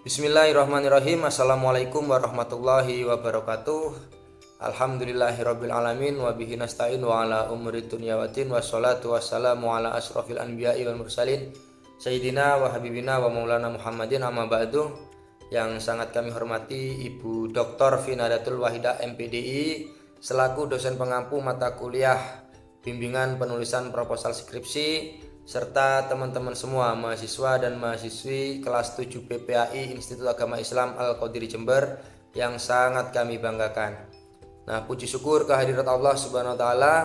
Bismillahirrahmanirrahim. Assalamualaikum warahmatullahi wabarakatuh. Alhamdulillahirabbil alamin wa bihi nasta'in wa ala umuri dunya waddin wassalatu wassalamu ala asrofil anbiya'i wal mursalin sayyidina wa habibina wa maulana Muhammadin amma ba'du. Yang sangat kami hormati Ibu Dr. Vinadatul Wahidah MPDI selaku dosen pengampu mata kuliah bimbingan penulisan proposal skripsi, serta teman-teman semua mahasiswa dan mahasiswi kelas 7 PPAI Institut Agama Islam Al-Qadiri Jember yang sangat kami banggakan. Nah, puji syukur kehadirat Allah Subhanahu wa taala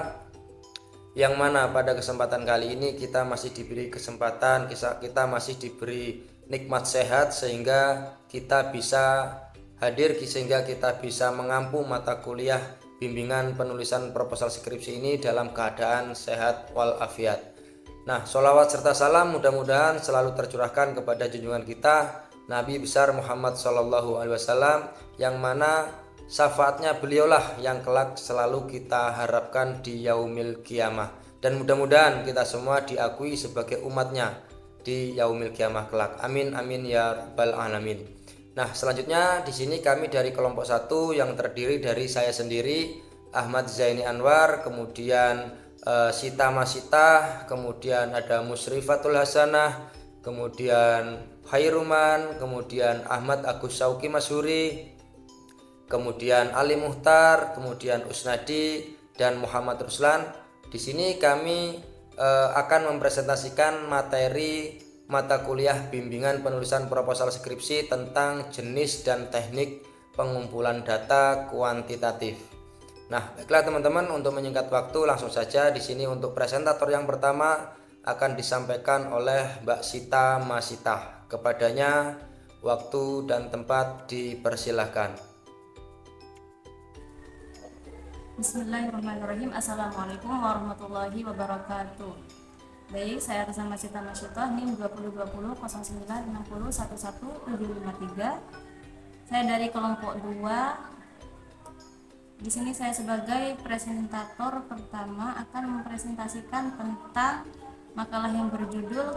yang mana pada kesempatan kali ini kita masih diberi kesempatan, kita masih diberi nikmat sehat sehingga kita bisa hadir, sehingga kita bisa mengampu mata kuliah bimbingan penulisan proposal skripsi ini dalam keadaan sehat walafiat. Nah, sholawat serta salam mudah-mudahan selalu tercurahkan kepada junjungan kita Nabi besar Muhammad SAW, yang mana syafaatnya beliaulah yang kelak selalu kita harapkan di yaumil kiamah, dan mudah-mudahan kita semua diakui sebagai umatnya di yaumil kiamah kelak. Amin amin ya rabbal alamin. Nah, selanjutnya di sini kami dari kelompok 1 yang terdiri dari saya sendiri, Ahmad Zaini Anwar, kemudian Sita Masita, kemudian ada Musrifatul Hasanah, kemudian Khairuman, kemudian Ahmad Agus Sauki Masuri, kemudian Ali Muhtar, kemudian Usnadi dan Muhammad Ruslan. Di sini kami akan mempresentasikan materi mata kuliah bimbingan penulisan proposal skripsi tentang jenis dan teknik pengumpulan data kuantitatif. Nah, baiklah teman-teman, untuk menyingkat waktu langsung saja di sini untuk presentator yang pertama akan disampaikan oleh Mbak Sita Masita. Kepadanya waktu dan tempat dipersilahkan. Bismillahirrahmanirrahim. Assalamualaikum warahmatullahi wabarakatuh. Baik, saya Rasa Masita Masyutoh, NIM 2020 0960 11 753. Saya dari kelompok 2. Di sini saya sebagai presentator pertama akan mempresentasikan tentang makalah yang berjudul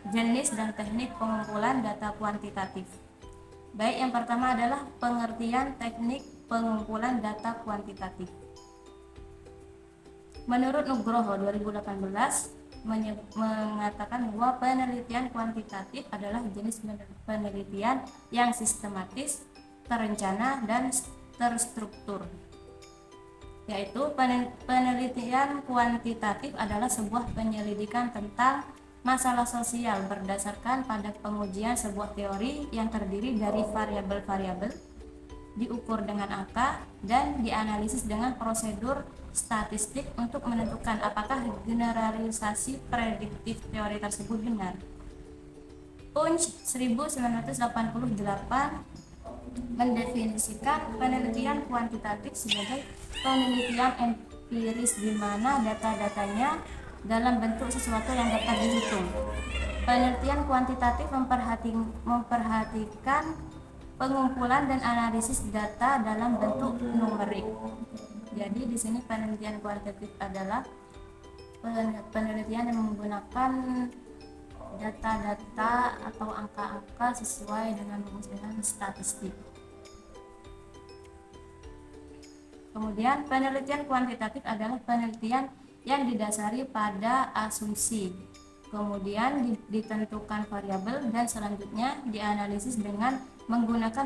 jenis dan teknik pengumpulan data kuantitatif. Baik, yang pertama adalah pengertian teknik pengumpulan data kuantitatif. Menurut Nugroho 2018 mengatakan bahwa penelitian kuantitatif adalah jenis penelitian yang sistematis, terencana, dan terstruktur. Yaitu penelitian kuantitatif adalah sebuah penyelidikan tentang masalah sosial berdasarkan pada pengujian sebuah teori yang terdiri dari variabel-variabel, diukur dengan angka, dan dianalisis dengan prosedur statistik untuk menentukan apakah generalisasi prediktif teori tersebut benar. Punch 1988 mendefinisikan penelitian kuantitatif sebagai penelitian empiris di mana data-datanya dalam bentuk sesuatu yang dapat dihitung. Penelitian kuantitatif memperhatikan pengumpulan dan analisis data dalam bentuk numerik. Jadi di sini penelitian kuantitatif adalah penelitian yang menggunakan data-data atau angka-angka sesuai dengan rumus statistik. Kemudian penelitian kuantitatif adalah penelitian yang didasari pada asumsi, kemudian ditentukan variabel, dan selanjutnya dianalisis dengan menggunakan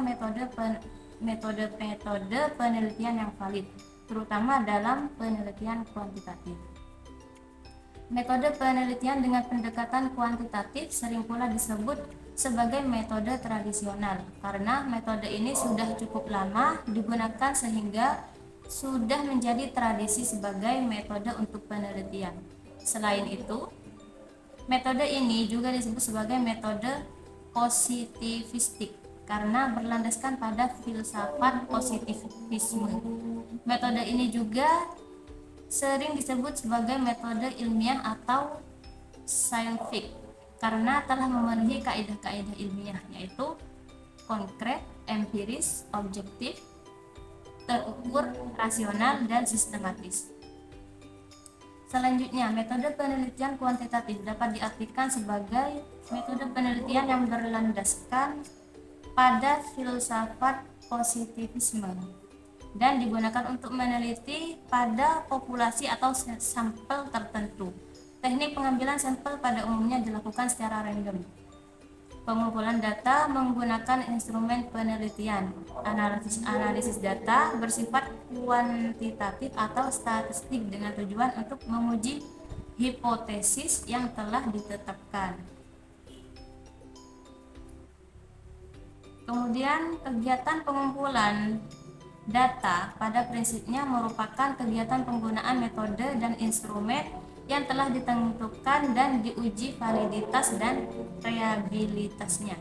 metode penelitian yang valid, terutama dalam penelitian kuantitatif. Metode penelitian dengan pendekatan kuantitatif sering pula disebut sebagai metode tradisional karena metode ini sudah cukup lama digunakan sehingga sudah menjadi tradisi sebagai metode untuk penelitian. Selain itu, metode ini juga disebut sebagai metode positivistik karena berlandaskan pada filsafat positivisme. Metode ini juga sering disebut sebagai metode ilmiah atau scientific karena telah memenuhi kaidah-kaidah ilmiah, yaitu konkret, empiris, objektif, terukur, rasional, dan sistematis. Selanjutnya, metode penelitian kuantitatif dapat diartikan sebagai metode penelitian yang berlandaskan pada filsafat positivisme dan digunakan untuk meneliti pada populasi atau sampel tertentu. Teknik pengambilan sampel pada umumnya dilakukan secara random. Pengumpulan data menggunakan instrumen penelitian. Analisis data bersifat kuantitatif atau statistik dengan tujuan untuk menguji hipotesis yang telah ditetapkan. Kemudian, kegiatan pengumpulan data pada prinsipnya merupakan kegiatan penggunaan metode dan instrumen yang telah ditentukan dan diuji validitas dan reliabilitasnya.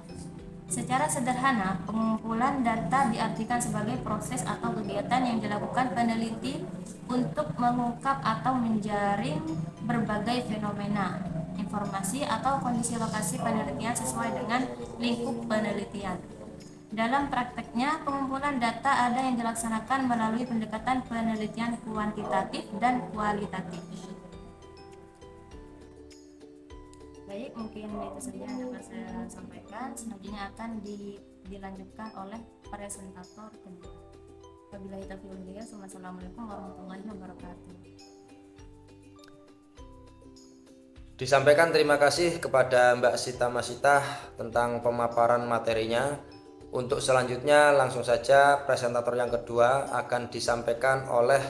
Secara sederhana, pengumpulan data diartikan sebagai proses atau kegiatan yang dilakukan peneliti untuk mengungkap atau menjaring berbagai fenomena, informasi atau kondisi lokasi penelitian sesuai dengan lingkup penelitian. Dalam prakteknya, pengumpulan data ada yang dilaksanakan melalui pendekatan penelitian kuantitatif dan kualitatif. Baik, mungkin itu saja yang dapat saya sampaikan. Selanjutnya akan dilanjutkan oleh presentator kedua. Wabillahi taufiq wal hidayah. Wassalamualaikum warahmatullahi wabarakatuh. Disampaikan terima kasih kepada Mbak Sita Masitah tentang pemaparan materinya. Untuk selanjutnya langsung saja presentator yang kedua akan disampaikan oleh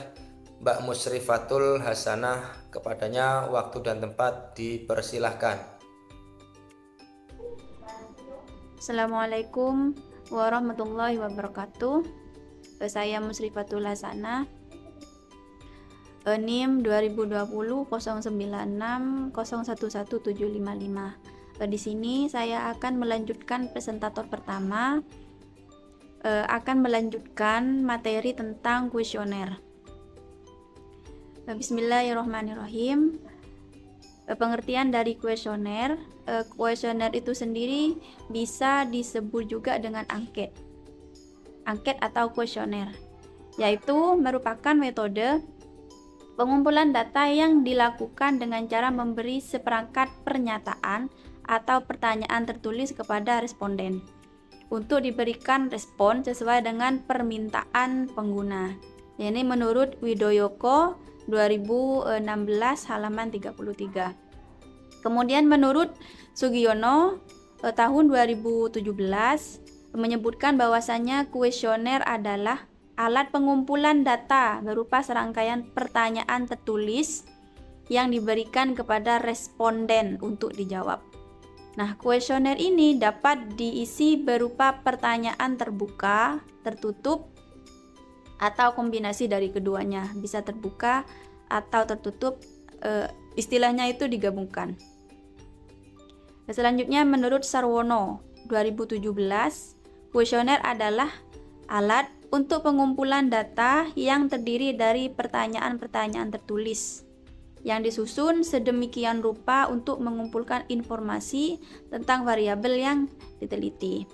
Mbak Musrifatul Hasanah. Kepadanya waktu dan tempat dipersilahkan. Assalamualaikum warahmatullahi wabarakatuh. Saya Musrifatul Hasanah, NIM 2020 096 011755. Di sini saya akan melanjutkan presentator pertama, akan melanjutkan materi tentang kuesioner. Bismillahirrahmanirrahim. Pengertian dari kuesioner. Kuesioner itu sendiri bisa disebut juga dengan angket atau kuesioner, yaitu merupakan metode pengumpulan data yang dilakukan dengan cara memberi seperangkat pernyataan atau pertanyaan tertulis kepada responden untuk diberikan respon sesuai dengan permintaan pengguna. Ini menurut Widoyoko 2016 halaman 33. Kemudian menurut Sugiono tahun 2017 menyebutkan bahwasannya kuesioner adalah alat pengumpulan data berupa serangkaian pertanyaan tertulis yang diberikan kepada responden untuk dijawab. Nah, kuesioner ini dapat diisi berupa pertanyaan terbuka, tertutup, atau kombinasi dari keduanya. Bisa terbuka atau tertutup, istilahnya itu digabungkan. Selanjutnya menurut Sarwono 2017, kuesioner adalah alat untuk pengumpulan data yang terdiri dari pertanyaan-pertanyaan tertulis yang disusun sedemikian rupa untuk mengumpulkan informasi tentang variabel yang diteliti.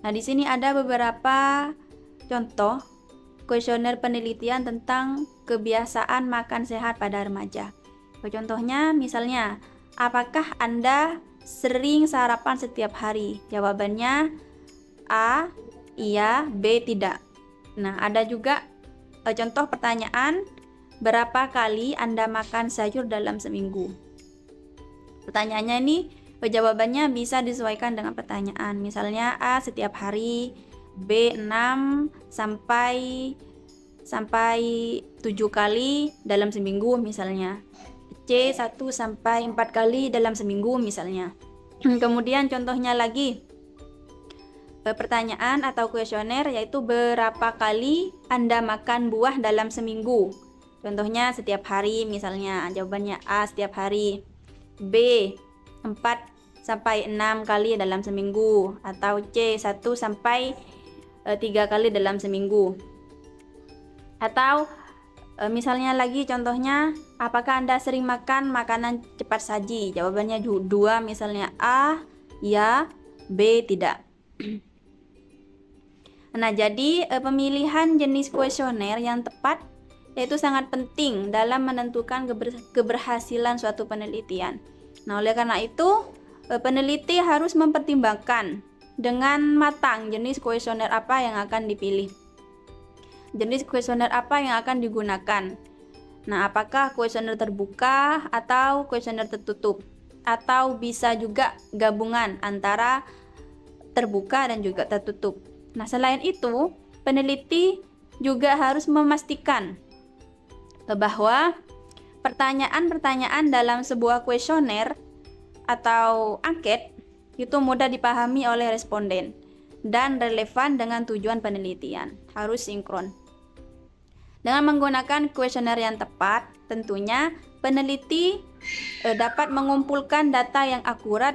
Nah, di sini ada beberapa contoh kuesioner penelitian tentang kebiasaan makan sehat pada remaja. Contohnya misalnya, apakah Anda sering sarapan setiap hari? Jawabannya A, iya, B, tidak. Nah, ada juga contoh pertanyaan, berapa kali Anda makan sayur dalam seminggu? Pertanyaannya ini, jawabannya bisa disesuaikan dengan pertanyaan. Misalnya A, setiap hari, B, 6 sampai 7 kali dalam seminggu misalnya. C, 1 sampai 4 kali dalam seminggu misalnya. Kemudian contohnya lagi, pertanyaan atau kuesioner yaitu berapa kali Anda makan buah dalam seminggu? Contohnya setiap hari misalnya, jawabannya A, setiap hari. B, 4 sampai 6 kali dalam seminggu, atau C, 1 sampai 3 kali dalam seminggu. Atau misalnya lagi contohnya, apakah Anda sering makan makanan cepat saji? Jawabannya 2 misalnya, A, ya, B, tidak. Nah, jadi pemilihan jenis kuesioner yang tepat yaitu sangat penting dalam menentukan keberhasilan suatu penelitian. Nah, oleh karena itu peneliti harus mempertimbangkan dengan matang jenis kuesioner apa yang akan dipilih, jenis kuesioner apa yang akan digunakan. Nah, apakah kuesioner terbuka atau kuesioner tertutup, atau bisa juga gabungan antara terbuka dan juga tertutup. Nah, selain itu, peneliti juga harus memastikan bahwa pertanyaan-pertanyaan dalam sebuah kuesioner atau angket itu mudah dipahami oleh responden dan relevan dengan tujuan penelitian, harus sinkron. Dengan menggunakan kuesioner yang tepat, tentunya peneliti dapat mengumpulkan data yang akurat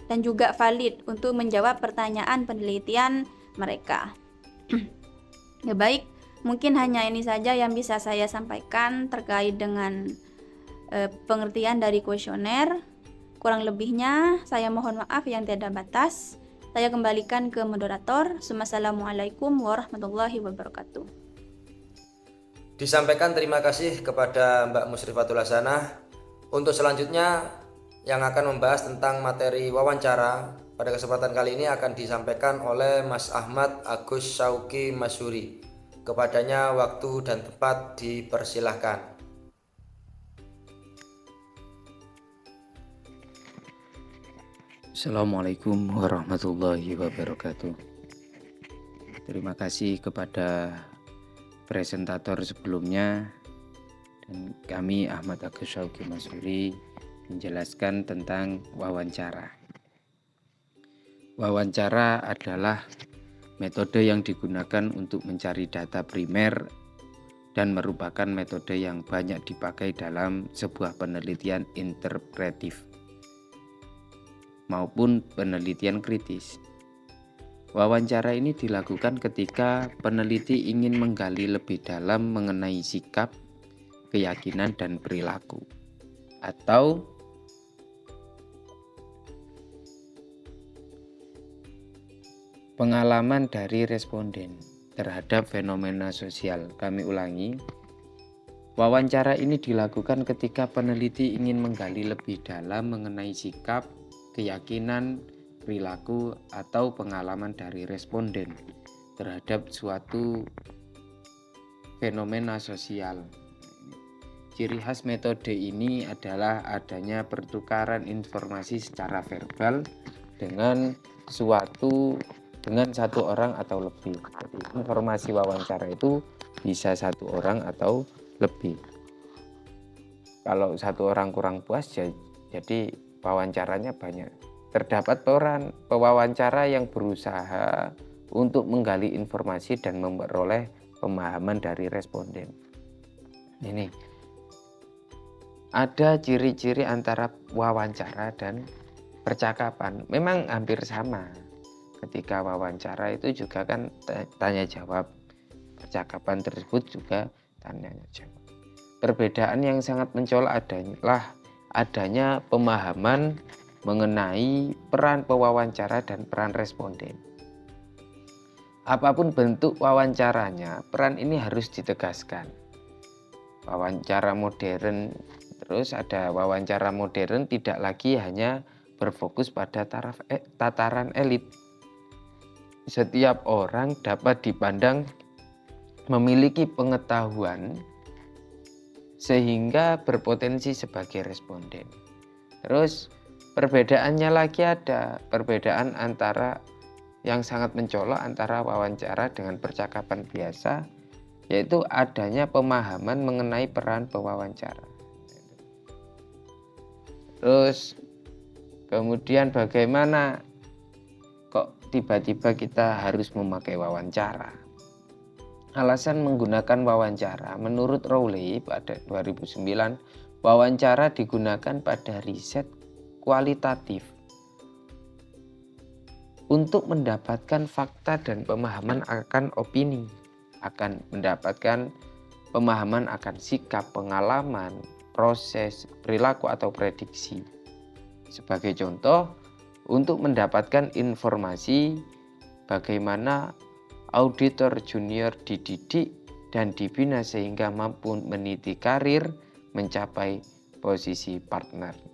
dan juga valid untuk menjawab pertanyaan penelitian mereka. Ya baik, mungkin hanya ini saja yang bisa saya sampaikan terkait dengan pengertian dari kuesioner. Kurang lebihnya saya mohon maaf yang tiada batas. Saya kembalikan ke moderator. Wassalamualaikum warahmatullahi wabarakatuh. Disampaikan terima kasih kepada Mbak Musrifatul Hasanah. Untuk selanjutnya yang akan membahas tentang materi wawancara pada kesempatan kali ini akan disampaikan oleh Mas Ahmad Agus Syauki Masyuri. Kepadanya waktu dan tempat dipersilahkan. Assalamualaikum warahmatullahi wabarakatuh. Terima kasih kepada presentator sebelumnya, dan kami Ahmad Agus Syauki Masyuri menjelaskan tentang wawancara. Wawancara adalah metode yang digunakan untuk mencari data primer dan merupakan metode yang banyak dipakai dalam sebuah penelitian interpretif maupun penelitian kritis. Wawancara ini dilakukan ketika peneliti ingin menggali lebih dalam mengenai sikap, keyakinan, dan perilaku, atau pengalaman dari responden terhadap fenomena sosial. Kami ulangi, wawancara ini dilakukan ketika peneliti ingin menggali lebih dalam mengenai sikap, keyakinan, perilaku, atau pengalaman dari responden terhadap suatu fenomena sosial. Ciri khas metode ini adalah adanya pertukaran informasi secara verbal dengan satu orang atau lebih. Jadi, informasi wawancara itu bisa satu orang atau lebih. Kalau satu orang kurang puas, jadi wawancaranya banyak. Terdapat pewawancara yang berusaha untuk menggali informasi dan memperoleh pemahaman dari responden. Ini ada ciri-ciri antara wawancara dan percakapan. Memang hampir sama. Ketika wawancara itu juga kan tanya jawab. Percakapan tersebut juga tanya jawab. Perbedaan yang sangat mencolok adalah adanya pemahaman mengenai peran pewawancara dan peran responden. Apapun bentuk wawancaranya, peran ini harus ditegaskan. Wawancara modern, terus ada wawancara modern tidak lagi hanya berfokus pada tataran elit. Setiap orang dapat dipandang memiliki pengetahuan sehingga berpotensi sebagai responden. Terus perbedaannya lagi ada perbedaan antara yang sangat mencolok antara wawancara dengan percakapan biasa, yaitu adanya pemahaman mengenai peran pewawancara. Terus kemudian bagaimana kok tiba-tiba kita harus memakai wawancara? Alasan menggunakan wawancara, menurut Rowley pada 2009, wawancara digunakan pada riset kualitatif untuk mendapatkan fakta dan pemahaman akan opini, akan mendapatkan pemahaman akan sikap, pengalaman, proses, perilaku atau prediksi. Sebagai contoh, untuk mendapatkan informasi bagaimana auditor junior dididik dan dibina sehingga mampu meniti karir mencapai posisi partner.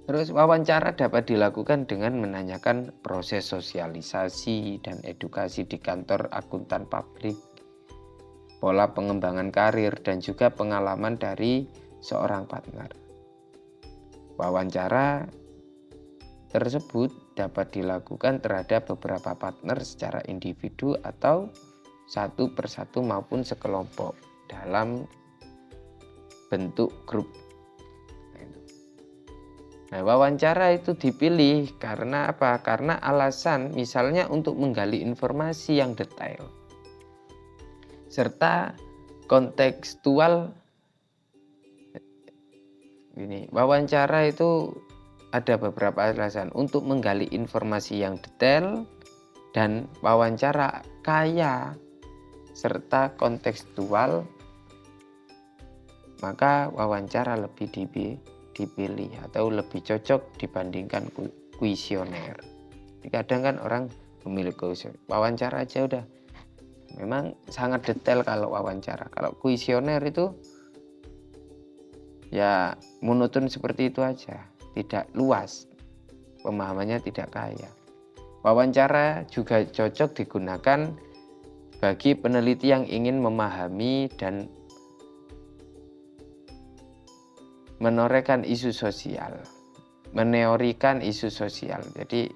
Terus wawancara dapat dilakukan dengan menanyakan proses sosialisasi dan edukasi di kantor akuntan publik, pola pengembangan karir, dan juga pengalaman dari seorang partner. Wawancara tersebut dapat dilakukan terhadap beberapa partner secara individu atau satu persatu maupun sekelompok dalam bentuk grup. Nah, wawancara itu dipilih karena apa? Karena alasan misalnya untuk menggali informasi yang detail serta kontekstual. Ini wawancara itu ada beberapa alasan untuk menggali informasi yang detail dan wawancara kaya serta kontekstual, maka wawancara lebih dipilih atau lebih cocok dibandingkan kuesioner. Kadang kan orang memilih kuesioner, wawancara aja udah memang sangat detail kalau wawancara. Kalau kuesioner itu ya monoton seperti itu aja, tidak luas, pemahamannya tidak kaya. Wawancara juga cocok digunakan bagi peneliti yang ingin memahami dan menorehkan isu sosial, meneorikan isu sosial. Jadi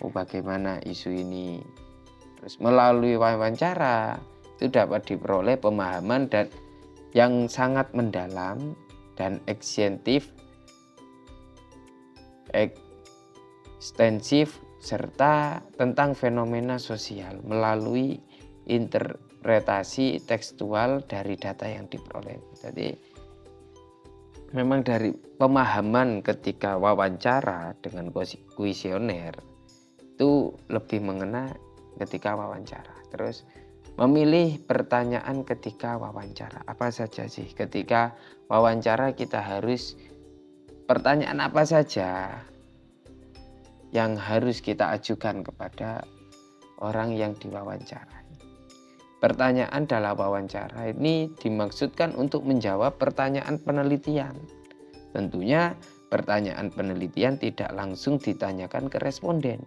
bagaimana isu ini. Terus melalui wawancara itu dapat diperoleh pemahaman dan yang sangat mendalam dan ekstensif serta tentang fenomena sosial melalui interpretasi tekstual dari data yang diperoleh. Jadi memang dari pemahaman ketika wawancara dengan kuesioner itu lebih mengena ketika wawancara. Terus memilih pertanyaan ketika wawancara. Apa saja sih ketika wawancara kita harus pertanyaan apa saja yang harus kita ajukan kepada orang yang diwawancara. Pertanyaan dalam wawancara ini dimaksudkan untuk menjawab pertanyaan penelitian. Tentunya pertanyaan penelitian tidak langsung ditanyakan ke responden.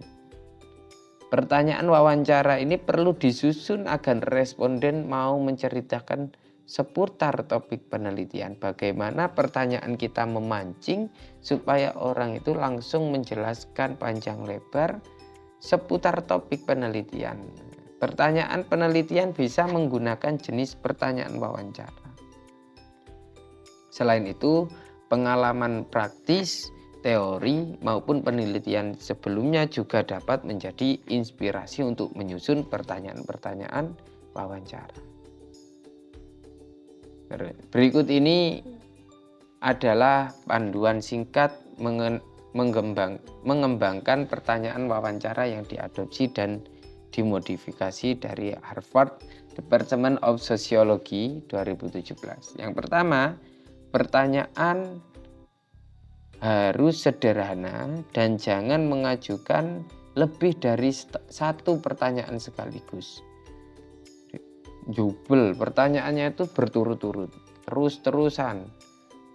Pertanyaan wawancara ini perlu disusun agar responden mau menceritakan seputar topik penelitian. Bagaimana pertanyaan kita memancing supaya orang itu langsung menjelaskan panjang lebar seputar topik penelitian. Pertanyaan penelitian bisa menggunakan jenis pertanyaan wawancara. Selain itu, pengalaman praktis, teori maupun penelitian sebelumnya juga dapat menjadi inspirasi untuk menyusun pertanyaan-pertanyaan wawancara. Berikut ini adalah panduan singkat mengembangkan pertanyaan wawancara yang diadopsi dan dimodifikasi dari Harvard Department of Sociology 2017. Yang pertama, pertanyaan harus sederhana dan jangan mengajukan lebih dari satu pertanyaan sekaligus. Jubel, pertanyaannya itu berturut-turut, terus-terusan.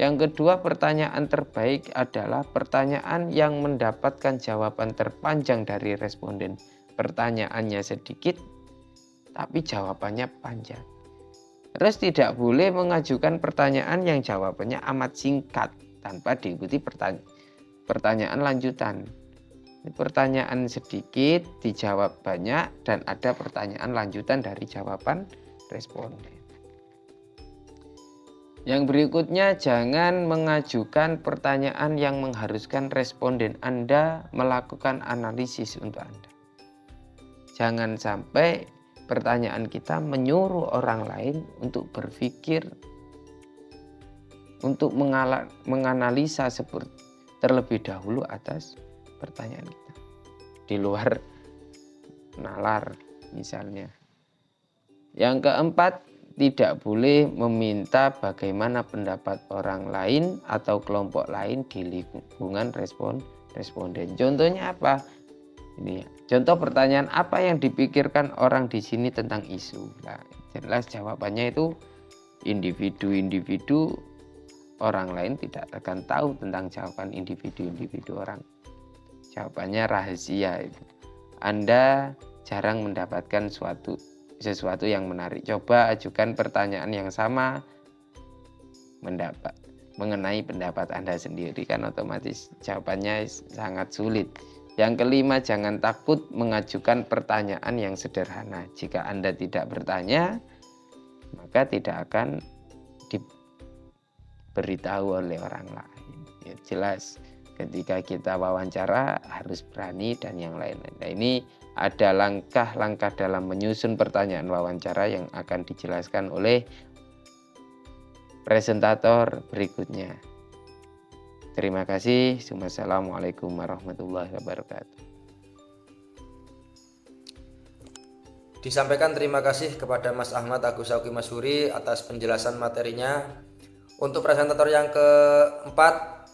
Yang kedua, pertanyaan terbaik adalah pertanyaan yang mendapatkan jawaban terpanjang dari responden. Pertanyaannya sedikit, tapi jawabannya panjang. Terus tidak boleh mengajukan pertanyaan yang jawabannya amat singkat tanpa diikuti pertanyaan lanjutan. Pertanyaan sedikit dijawab banyak dan ada pertanyaan lanjutan dari jawaban responden. Yang berikutnya, jangan mengajukan pertanyaan yang mengharuskan responden Anda melakukan analisis untuk Anda. Jangan sampai pertanyaan kita menyuruh orang lain untuk berpikir, untuk menganalisa terlebih dahulu atas pertanyaan kita. Di luar nalar misalnya. Yang keempat, tidak boleh meminta bagaimana pendapat orang lain atau kelompok lain di lingkungan responden. Contohnya apa? Ini contoh pertanyaan apa yang dipikirkan orang di sini tentang isu. Nah, jelas jawabannya itu individu-individu orang lain tidak akan tahu tentang jawaban individu-individu orang. Jawabannya rahasia itu. Anda jarang mendapatkan sesuatu yang menarik. Coba ajukan pertanyaan yang sama mengenai pendapat Anda sendiri, kan otomatis jawabannya sangat sulit. Yang kelima, jangan takut mengajukan pertanyaan yang sederhana. Jika Anda tidak bertanya, maka tidak akan diberitahu oleh orang lain. Ya, jelas ketika kita wawancara harus berani dan yang lain-lain. Nah, ini ada langkah-langkah dalam menyusun pertanyaan wawancara yang akan dijelaskan oleh presentator berikutnya. Terima kasih. Wassalamualaikum warahmatullahi wabarakatuh. Disampaikan terima kasih kepada Mas Ahmad Agus Sauki Masuri atas penjelasan materinya. Untuk presentator yang keempat,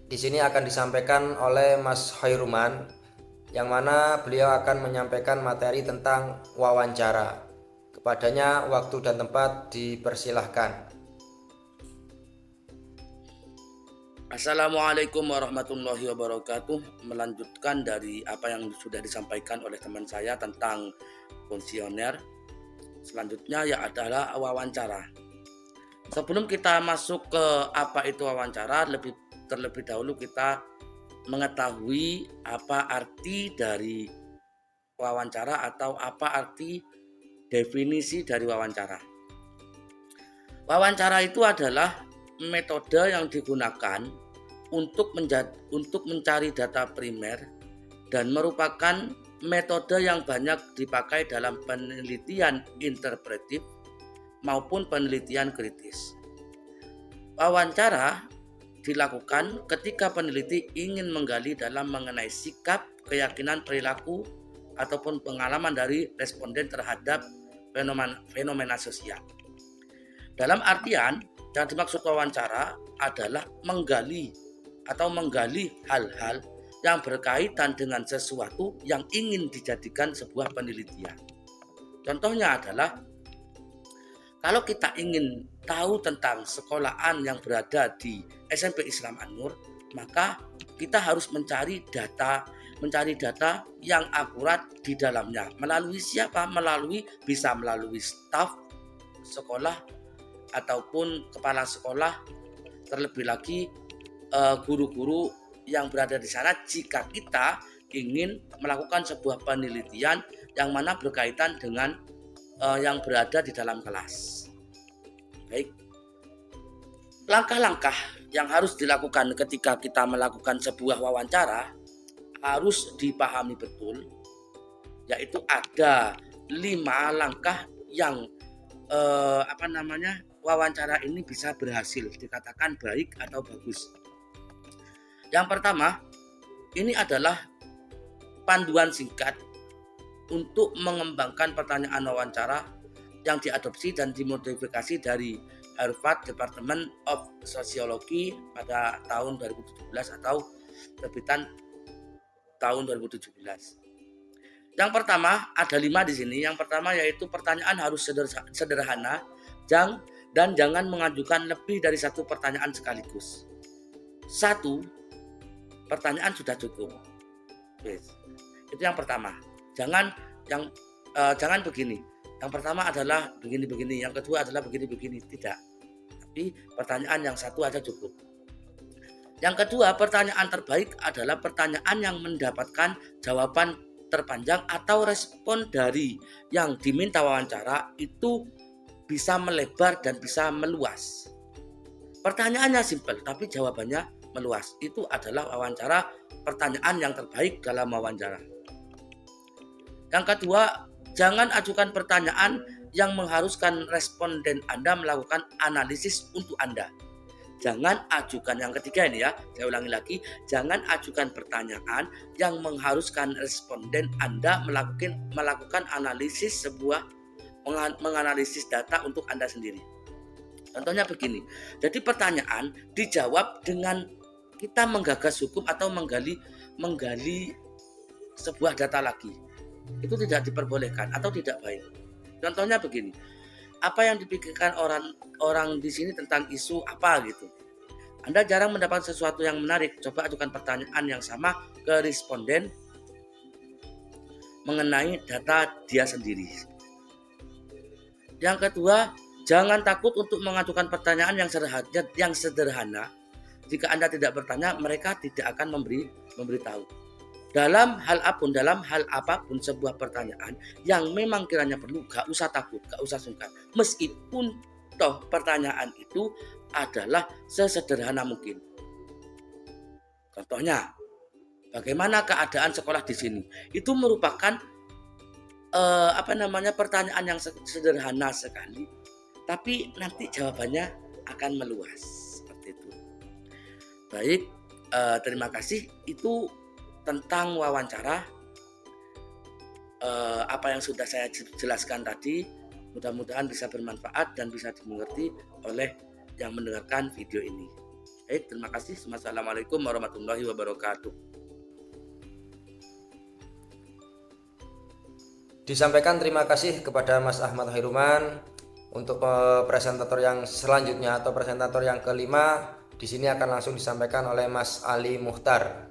di sini akan disampaikan oleh Mas Khairuman, yang mana beliau akan menyampaikan materi tentang wawancara. Kepadanya waktu dan tempat dipersilahkan. Assalamualaikum warahmatullahi wabarakatuh. Melanjutkan dari apa yang sudah disampaikan oleh teman saya tentang kuesioner. Selanjutnya ya adalah wawancara. Sebelum kita masuk ke apa itu wawancara, terlebih dahulu kita mengetahui apa arti dari wawancara atau apa arti definisi dari wawancara. Wawancara itu adalah metode yang digunakan untuk mencari data primer dan merupakan metode yang banyak dipakai dalam penelitian interpretif maupun penelitian kritis. Wawancara dilakukan ketika peneliti ingin menggali dalam mengenai sikap, keyakinan, perilaku, ataupun pengalaman dari responden terhadap fenomena sosial. Dalam artian, yang dimaksud wawancara adalah menggali hal-hal yang berkaitan dengan sesuatu yang ingin dijadikan sebuah penelitian. Contohnya adalah kalau kita ingin tahu tentang sekolahan yang berada di SMP Islam An-Nur, maka kita harus mencari data yang akurat di dalamnya. Melalui siapa? Bisa melalui staf sekolah ataupun kepala sekolah, terlebih lagi guru-guru yang berada di sana jika kita ingin melakukan sebuah penelitian yang mana berkaitan dengan yang berada di dalam kelas. Baik. Langkah-langkah yang harus dilakukan ketika kita melakukan sebuah wawancara harus dipahami betul, yaitu ada 5 langkah yang wawancara ini bisa berhasil, dikatakan baik atau bagus. Yang pertama, ini adalah panduan singkat untuk mengembangkan pertanyaan wawancara yang diadopsi dan dimodifikasi dari Harvard Department of Sociology pada tahun 2017 atau terbitan tahun 2017. Yang pertama, ada 5 di sini. Yang pertama yaitu pertanyaan harus sederhana dan jangan mengajukan lebih dari 1 pertanyaan sekaligus. 1 pertanyaan sudah cukup. Itu yang pertama. Jangan begini. Yang pertama adalah begini-begini, yang kedua adalah begini-begini. Tidak. Tapi pertanyaan yang 1 aja cukup. Yang kedua, pertanyaan terbaik adalah pertanyaan yang mendapatkan jawaban terpanjang atau respon dari yang diminta wawancara itu bisa melebar dan bisa meluas. Pertanyaannya simpel, tapi jawabannya meluas. Itu adalah wawancara, pertanyaan yang terbaik dalam wawancara. Yang kedua, jangan ajukan pertanyaan yang mengharuskan responden Anda melakukan analisis untuk Anda. Jangan ajukan, yang ketiga ini ya, saya ulangi lagi, jangan ajukan pertanyaan yang mengharuskan responden Anda melakukan analisis menganalisis data untuk Anda sendiri. Contohnya begini, jadi pertanyaan dijawab dengan kita menggagas hukum atau menggali sebuah data lagi. Itu tidak diperbolehkan atau tidak baik. Contohnya begini, apa yang dipikirkan orang di sini tentang isu apa gitu. Anda jarang mendapat sesuatu yang menarik, coba ajukan pertanyaan yang sama ke responden mengenai data dia sendiri. Yang kedua, jangan takut untuk mengajukan pertanyaan yang sederhana. Jika Anda tidak bertanya, mereka tidak akan memberitahu. Dalam hal apapun sebuah pertanyaan yang memang kiranya perlu, gak usah takut, gak usah sungkan. Meskipun toh pertanyaan itu adalah sesederhana mungkin. Contohnya, bagaimana keadaan sekolah di sini? Itu merupakan pertanyaan yang sederhana sekali, tapi nanti jawabannya akan meluas seperti itu. Baik, terima kasih. Itu tentang wawancara. Apa yang sudah saya jelaskan tadi mudah-mudahan bisa bermanfaat dan bisa dimengerti oleh yang mendengarkan video ini. Baik, terima kasih. Wassalamualaikum warahmatullahi wabarakatuh. Disampaikan terima kasih kepada Mas Ahmad Khairuman. Untuk presentator yang selanjutnya atau presentator yang kelima, di sini akan langsung disampaikan oleh Mas Ali Mukhtar.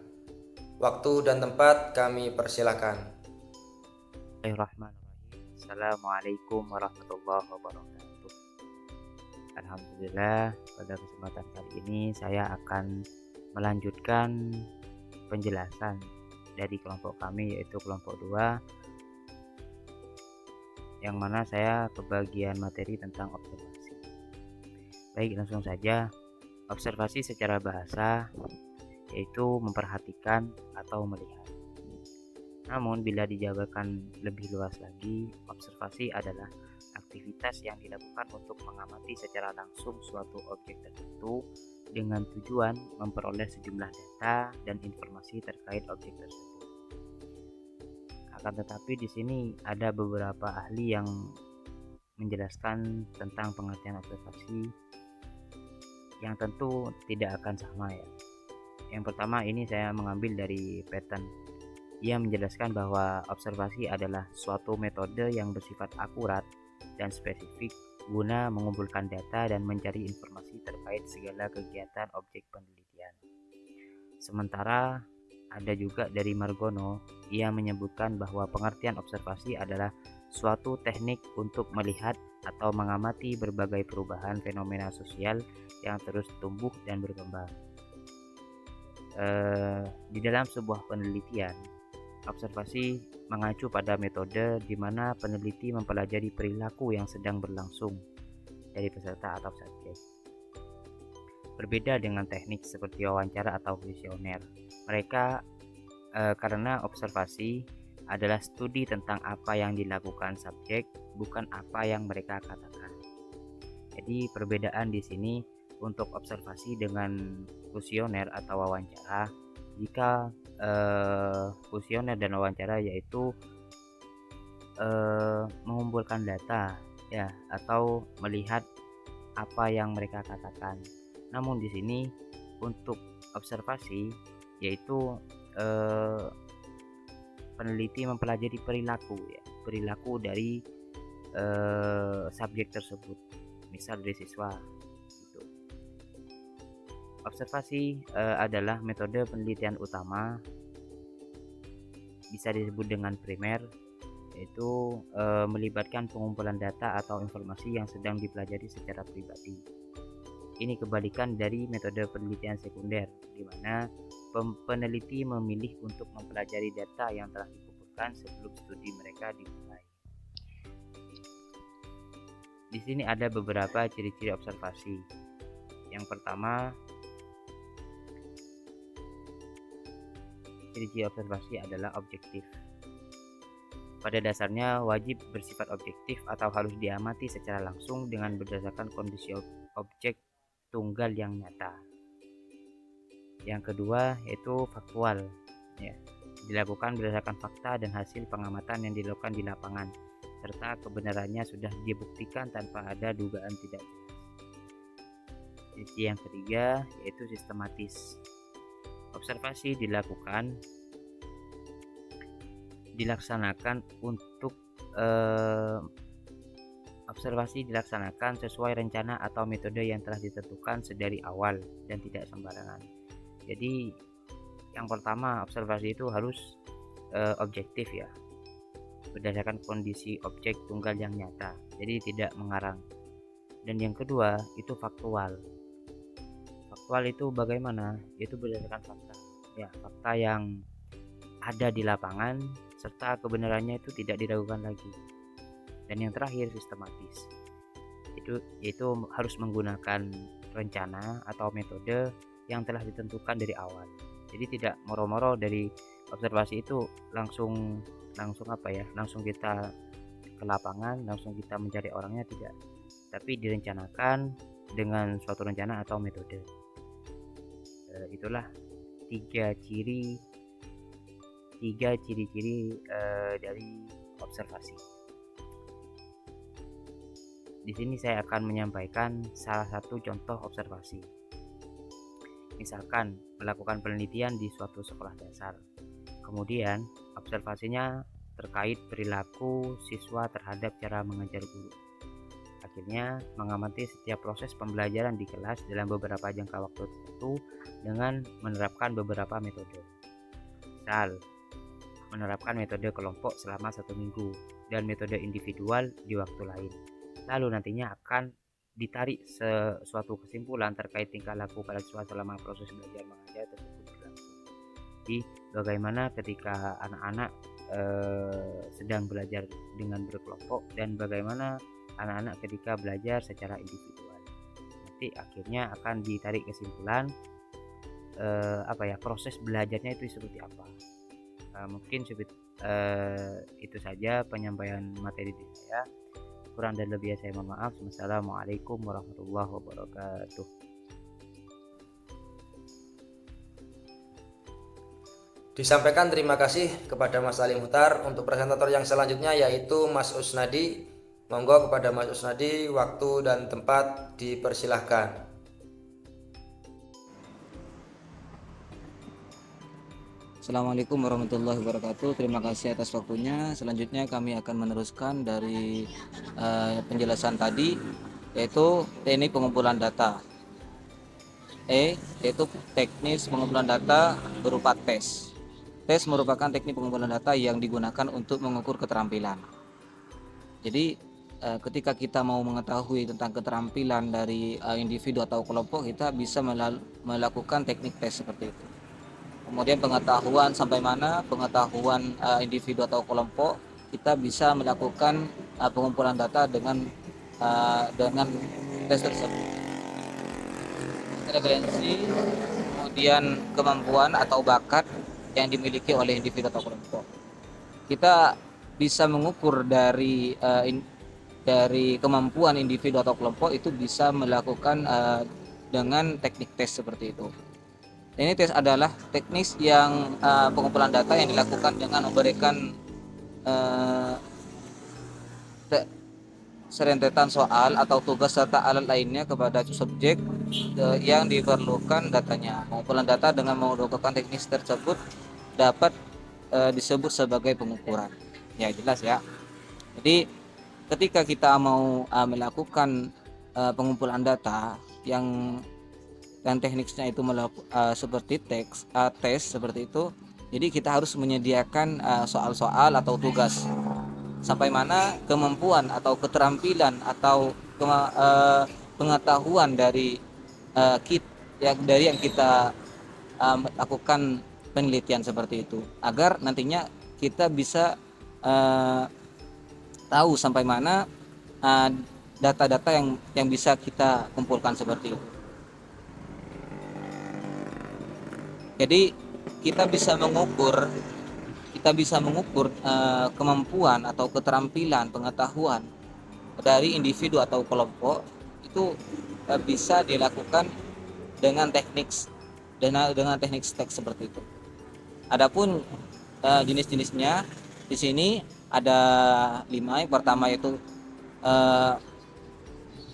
Waktu dan tempat kami persilakan. Bismillahirrahmanirrahim. Assalamualaikum warahmatullahi wabarakatuh. Alhamdulillah, pada kesempatan kali ini saya akan melanjutkan penjelasan dari kelompok kami, yaitu kelompok 2, yang mana saya kebagian materi tentang observasi. Baik, langsung saja. Observasi secara bahasa yaitu memperhatikan atau melihat. Namun bila dijabarkan lebih luas lagi, observasi adalah aktivitas yang dilakukan untuk mengamati secara langsung suatu objek tertentu dengan tujuan memperoleh sejumlah data dan informasi terkait objek tersebut. Akan tetapi di sini ada beberapa ahli yang menjelaskan tentang pengertian observasi yang tentu tidak akan sama ya. Yang pertama, ini saya mengambil dari Patton. Ia menjelaskan bahwa observasi adalah suatu metode yang bersifat akurat dan spesifik guna mengumpulkan data dan mencari informasi terkait segala kegiatan objek penelitian. Sementara ada juga dari Margono, ia menyebutkan bahwa pengertian observasi adalah suatu teknik untuk melihat atau mengamati berbagai perubahan fenomena sosial yang terus tumbuh dan berkembang. Di dalam sebuah penelitian, observasi mengacu pada metode di mana peneliti mempelajari perilaku yang sedang berlangsung dari peserta atau subjek. Berbeda dengan teknik seperti wawancara atau kuesioner, mereka karena observasi adalah studi tentang apa yang dilakukan subjek, bukan apa yang mereka katakan. Jadi perbedaan di sini untuk observasi dengan kuesioner atau wawancara. Jika kuesioner dan wawancara yaitu mengumpulkan data ya, atau melihat apa yang mereka katakan. Namun di sini untuk observasi yaitu peneliti mempelajari perilaku dari subjek tersebut, misal dari siswa. Observasi adalah metode penelitian utama, bisa disebut dengan primer, yaitu melibatkan pengumpulan data atau informasi yang sedang dipelajari secara pribadi. Ini kebalikan dari metode penelitian sekunder, di mana peneliti memilih untuk mempelajari data yang telah dikumpulkan sebelum studi mereka dimulai. Di sini ada beberapa ciri-ciri observasi. Yang pertama, ciri-ciri observasi adalah objektif. Pada dasarnya wajib bersifat objektif atau harus diamati secara langsung dengan berdasarkan kondisi objek tunggal yang nyata. Yang kedua yaitu faktual, ya, dilakukan berdasarkan fakta dan hasil pengamatan yang dilakukan di lapangan, serta kebenarannya sudah dibuktikan tanpa ada dugaan tidak jelas. Yang ketiga yaitu sistematis. Observasi dilaksanakan untuk observasi dilaksanakan sesuai rencana atau metode yang telah ditentukan sedari awal dan tidak sembarangan. Jadi yang pertama, observasi itu harus objektif ya, berdasarkan kondisi objek tunggal yang nyata, jadi tidak mengarang. Dan yang kedua itu faktual. Faktual itu bagaimana? Itu berdasarkan fakta ya, fakta yang ada di lapangan serta kebenarannya itu tidak diragukan lagi. Dan yang terakhir sistematis, yaitu harus menggunakan rencana atau metode yang telah ditentukan dari awal. Jadi tidak moro-moro dari observasi itu langsung kita ke lapangan, langsung kita mencari orangnya, tidak, tapi direncanakan dengan suatu rencana atau metode. Itulah tiga ciri-ciri dari observasi. Di sini saya akan menyampaikan salah satu contoh observasi. Misalkan melakukan penelitian di suatu sekolah dasar. Kemudian observasinya terkait perilaku siswa terhadap cara mengajar guru. Akhirnya mengamati setiap proses pembelajaran di kelas dalam beberapa jangka waktu tertentu dengan menerapkan beberapa metode. Misal, menerapkan metode kelompok selama 1 minggu dan metode individual di waktu lain. Lalu nantinya akan ditarik suatu kesimpulan terkait tingkah laku pada siswa selama proses belajar mengajar tersebut berlangsung. Jadi bagaimana ketika anak-anak sedang belajar dengan berkelompok dan bagaimana anak-anak ketika belajar secara individual. Nanti akhirnya akan ditarik kesimpulan proses belajarnya itu seperti apa. Mungkin itu saja penyampaian materi dari saya. Kurang dan lebih saya mohon maaf. Wassalamualaikum warahmatullahi wabarakatuh. Disampaikan terima kasih kepada Mas Ali Muhtar. Untuk presentator yang selanjutnya yaitu Mas Usnadi. Monggo kepada Mas Usnadi, waktu dan tempat dipersilahkan. Assalamualaikum warahmatullahi wabarakatuh. Terima kasih atas waktunya. Selanjutnya kami akan meneruskan dari penjelasan tadi, yaitu teknik pengumpulan data. Yaitu teknis pengumpulan data berupa tes. Tes merupakan teknik pengumpulan data yang digunakan untuk mengukur keterampilan. Jadi ketika kita mau mengetahui tentang keterampilan dari individu atau kelompok, kita bisa melakukan teknik tes seperti itu. Kemudian pengetahuan sampai mana pengetahuan individu atau kelompok, kita bisa melakukan pengumpulan data dengan tes tersebut. Referensi, kemudian kemampuan atau bakat yang dimiliki oleh individu atau kelompok. Kita bisa mengukur dari kemampuan individu atau kelompok itu bisa melakukan dengan teknik tes seperti itu. Ini tes adalah teknis yang pengumpulan data yang dilakukan dengan memberikan serentetan soal atau tugas serta alat lainnya kepada subjek yang diperlukan datanya. Pengumpulan data dengan menggunakan teknis tersebut dapat disebut sebagai pengukuran. Ya jelas ya. Jadi ketika kita mau melakukan pengumpulan data dan tekniknya itu seperti tes seperti itu, jadi kita harus menyediakan soal-soal atau tugas sampai mana kemampuan atau keterampilan atau pengetahuan dari yang kita lakukan penelitian seperti itu, agar nantinya kita bisa tahu sampai mana data-data yang bisa kita kumpulkan seperti itu. Jadi kita bisa mengukur kemampuan atau keterampilan pengetahuan dari individu atau kelompok itu bisa dilakukan dengan teknik teks seperti itu. Adapun jenis-jenisnya di sini ada 5. Yang pertama yaitu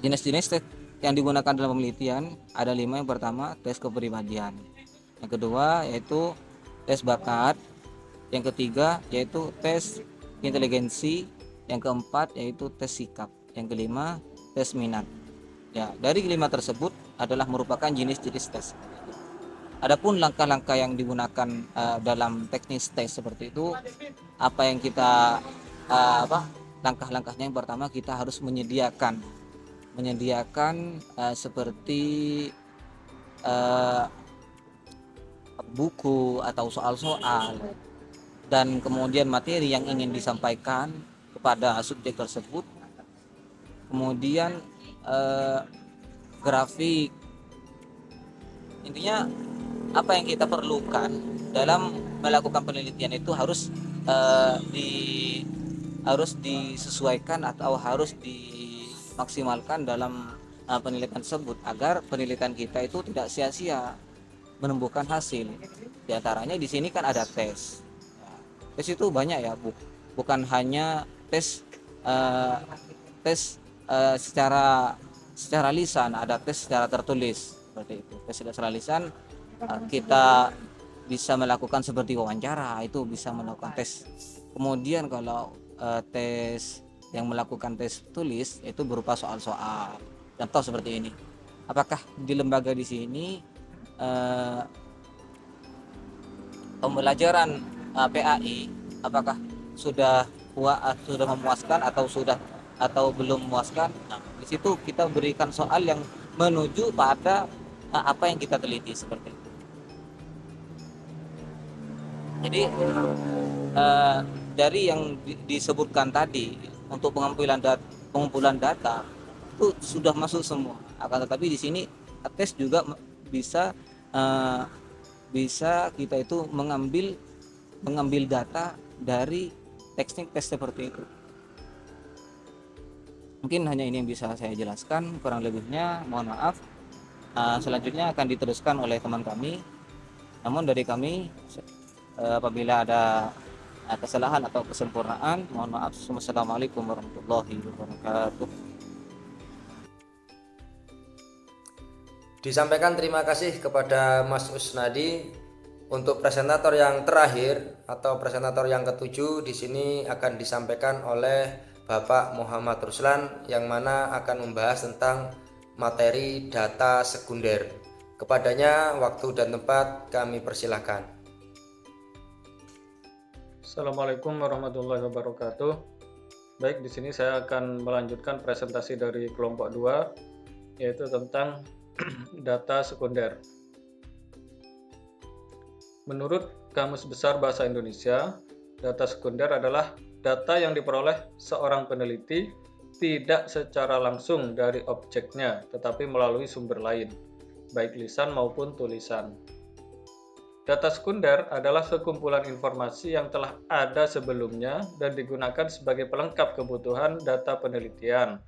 jenis-jenis tes yang digunakan dalam penelitian ada 5. Yang pertama tes kepribadian. Yang kedua yaitu tes bakat. Yang ketiga yaitu tes inteligensi. Yang keempat yaitu tes sikap. yang kelima tes minat. Ya, dari kelima tersebut adalah merupakan jenis-jenis tes. Adapun langkah-langkah yang digunakan dalam teknis tes seperti itu, apa yang kita langkah-langkahnya, yang pertama kita harus menyediakan seperti buku atau soal-soal, dan kemudian materi yang ingin disampaikan kepada subjek tersebut, kemudian grafik. Intinya apa yang kita perlukan dalam melakukan penelitian itu harus disesuaikan atau harus dimaksimalkan dalam penelitian tersebut, agar penelitian kita itu tidak sia-sia menumbuhkan hasil. Di antaranya di sini kan ada tes. Tes itu banyak ya, bukan hanya tes secara lisan, ada tes secara tertulis seperti itu. Tes secara lisan kita bisa melakukan seperti wawancara, itu bisa melakukan tes. Kemudian kalau tes yang melakukan tes tulis itu berupa soal-soal. Contoh seperti ini. Apakah di lembaga di sini pembelajaran PAI apakah sudah memuaskan atau belum memuaskan? Nah, di situ kita berikan soal yang menuju pada apa yang kita teliti seperti itu. Jadi dari yang disebutkan tadi untuk pengumpulan data itu sudah masuk semua. Akan tetapi di sini tes juga bisa kita itu mengambil data dari teknik tes seperti itu. Mungkin hanya ini yang bisa saya jelaskan, kurang lebihnya mohon maaf. Selanjutnya akan diteruskan oleh teman kami. Namun dari kami, apabila ada kesalahan atau kesempurnaan, mohon maaf. Wassalamualaikum warahmatullahi wabarakatuh. Disampaikan terima kasih kepada Mas Usnadi. Untuk presentator yang terakhir atau presentator yang ketujuh di sini akan disampaikan oleh Bapak Muhammad Ruslan, yang mana akan membahas tentang materi data sekunder. Kepadanya waktu dan tempat kami persilahkan. Assalamualaikum warahmatullahi wabarakatuh. Baik, di sini saya akan melanjutkan presentasi dari kelompok 2, yaitu tentang data sekunder. Menurut Kamus Besar Bahasa Indonesia, data sekunder adalah data yang diperoleh seorang peneliti tidak secara langsung dari objeknya, tetapi melalui sumber lain, baik lisan maupun tulisan. Data sekunder adalah sekumpulan informasi yang telah ada sebelumnya dan digunakan sebagai pelengkap kebutuhan data penelitian.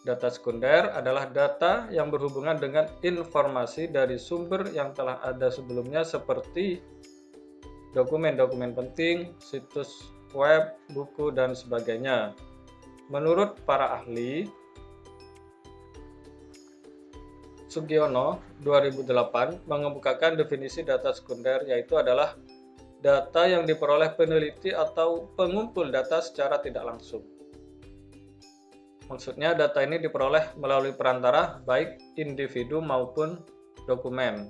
Data sekunder adalah data yang berhubungan dengan informasi dari sumber yang telah ada sebelumnya, seperti dokumen-dokumen penting, situs web, buku, dan sebagainya. Menurut para ahli, Sugiono 2008 mengemukakan definisi data sekunder, yaitu adalah data yang diperoleh peneliti atau pengumpul data secara tidak langsung. Maksudnya data ini diperoleh melalui perantara baik individu maupun dokumen.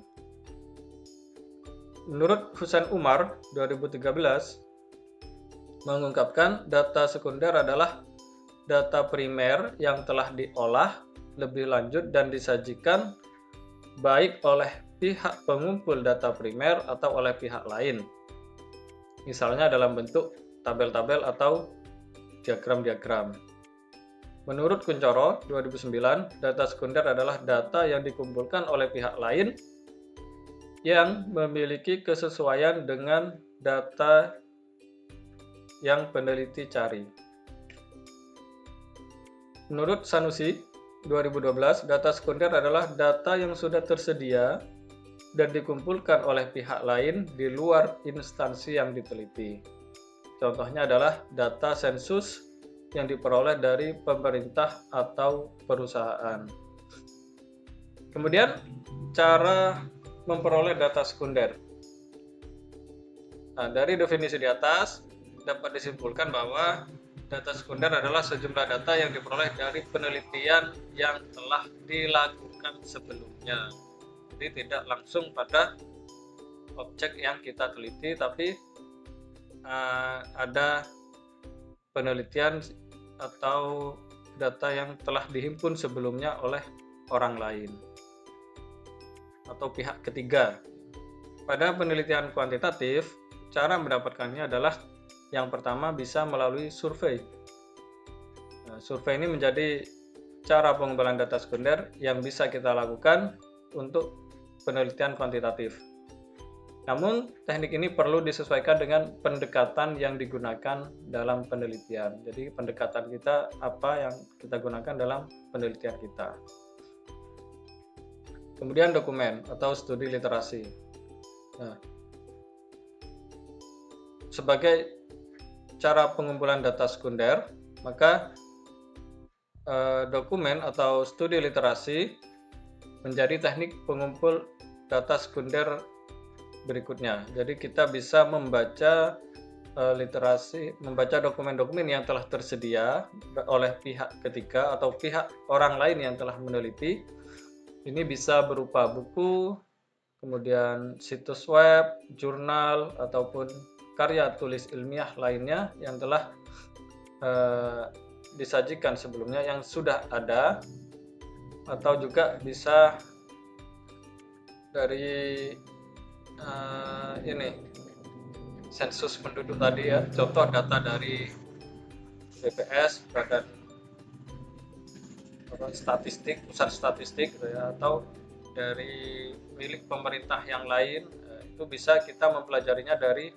Menurut Husain Umar 2013 mengungkapkan data sekunder adalah data primer yang telah diolah lebih lanjut dan disajikan baik oleh pihak pengumpul data primer atau oleh pihak lain. Misalnya dalam bentuk tabel-tabel atau diagram-diagram. Menurut Kuncoro 2009, data sekunder adalah data yang dikumpulkan oleh pihak lain yang memiliki kesesuaian dengan data yang peneliti cari. Menurut Sanusi 2012, data sekunder adalah data yang sudah tersedia dan dikumpulkan oleh pihak lain di luar instansi yang diteliti. Contohnya adalah data sensus yang diperoleh dari pemerintah atau perusahaan. Kemudian, cara memperoleh data sekunder. Nah, dari definisi di atas dapat disimpulkan bahwa data sekunder adalah sejumlah data yang diperoleh dari penelitian yang telah dilakukan sebelumnya. Jadi tidak langsung pada objek yang kita teliti, tapi ada penelitian atau data yang telah dihimpun sebelumnya oleh orang lain atau pihak ketiga. Pada penelitian kuantitatif, cara mendapatkannya adalah yang pertama bisa melalui survei. Survei ini menjadi cara pengumpulan data sekunder yang bisa kita lakukan untuk penelitian kuantitatif. Namun, teknik ini perlu disesuaikan dengan pendekatan yang digunakan dalam penelitian. Jadi, pendekatan kita apa yang kita gunakan dalam penelitian kita. Kemudian dokumen atau studi literasi. Nah, sebagai cara pengumpulan data sekunder, maka dokumen atau studi literasi menjadi teknik pengumpul data sekunder berikutnya. Jadi kita bisa membaca membaca dokumen-dokumen yang telah tersedia oleh pihak ketiga atau pihak orang lain yang telah meneliti. Ini bisa berupa buku, kemudian situs web, jurnal, ataupun karya tulis ilmiah lainnya yang telah disajikan sebelumnya yang sudah ada, atau juga bisa dari sensus penduduk tadi ya, contoh data dari BPS, Badan Statistik, Pusat Statistik gitu ya, atau dari milik pemerintah yang lain. Itu bisa kita mempelajarinya dari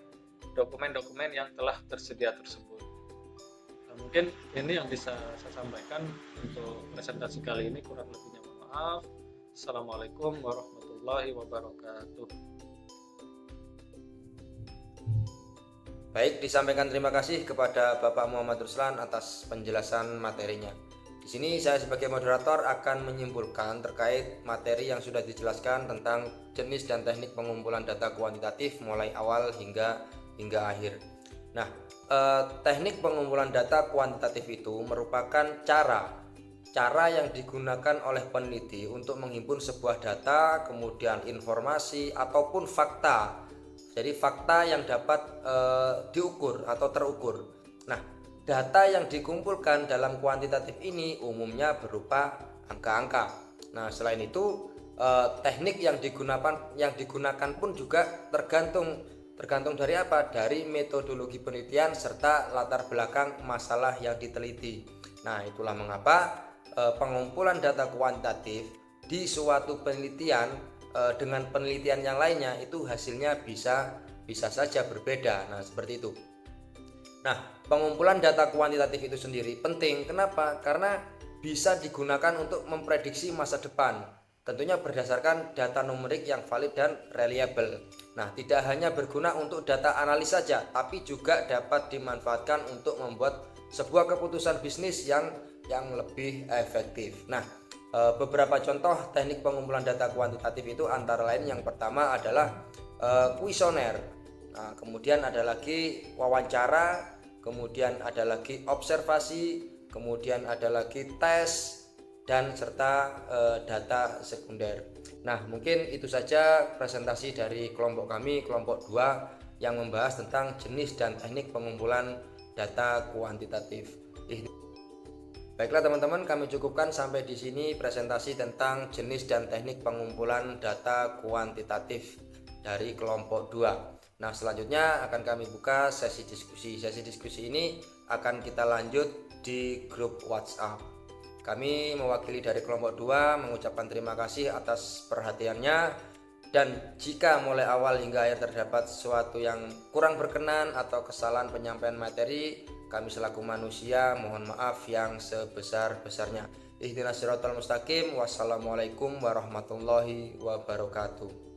dokumen-dokumen yang telah tersedia tersebut. Nah, mungkin ini yang bisa saya sampaikan untuk presentasi kali ini, kurang lebihnya mohon maaf. Assalamualaikum warahmatullahi wabarakatuh. Baik, disampaikan terima kasih kepada Bapak Muhammad Ruslan atas penjelasan materinya. Di sini saya sebagai moderator akan menyimpulkan terkait materi yang sudah dijelaskan tentang jenis dan teknik pengumpulan data kuantitatif mulai awal hingga akhir. Nah, teknik pengumpulan data kuantitatif itu merupakan cara yang digunakan oleh peneliti untuk menghimpun sebuah data, kemudian informasi ataupun fakta. Jadi fakta yang dapat diukur atau terukur. Nah, data yang dikumpulkan dalam kuantitatif ini umumnya berupa angka-angka. Nah, selain itu teknik yang digunakan pun juga tergantung dari apa? Dari metodologi penelitian serta latar belakang masalah yang diteliti. Nah, itulah mengapa pengumpulan data kuantitatif di suatu penelitian dengan penelitian yang lainnya itu hasilnya bisa saja berbeda. Nah, seperti itu. Nah, pengumpulan data kuantitatif itu sendiri penting. Kenapa? Karena bisa digunakan untuk memprediksi masa depan. Tentunya berdasarkan data numerik yang valid dan reliable. Nah, tidak hanya berguna untuk data analis saja, tapi juga dapat dimanfaatkan untuk membuat sebuah keputusan bisnis yang lebih efektif. Nah, beberapa contoh teknik pengumpulan data kuantitatif itu antara lain yang pertama adalah kuesioner. Nah, kemudian ada lagi wawancara, kemudian ada lagi observasi, kemudian ada lagi tes, dan serta data sekunder. Nah, mungkin itu saja presentasi dari kelompok kami, kelompok 2, yang membahas tentang jenis dan teknik pengumpulan data kuantitatif. Baiklah teman-teman, kami cukupkan sampai di sini presentasi tentang jenis dan teknik pengumpulan data kuantitatif dari kelompok 2. Nah, selanjutnya akan kami buka sesi diskusi. Sesi diskusi ini akan kita lanjut di grup WhatsApp. Kami mewakili dari kelompok 2 mengucapkan terima kasih atas perhatiannya, dan jika mulai awal hingga akhir terdapat sesuatu yang kurang berkenan atau kesalahan penyampaian materi, kami selaku manusia mohon maaf yang sebesar-besarnya. Ihdinas siratal mustaqim. Wassalamualaikum warahmatullahi wabarakatuh.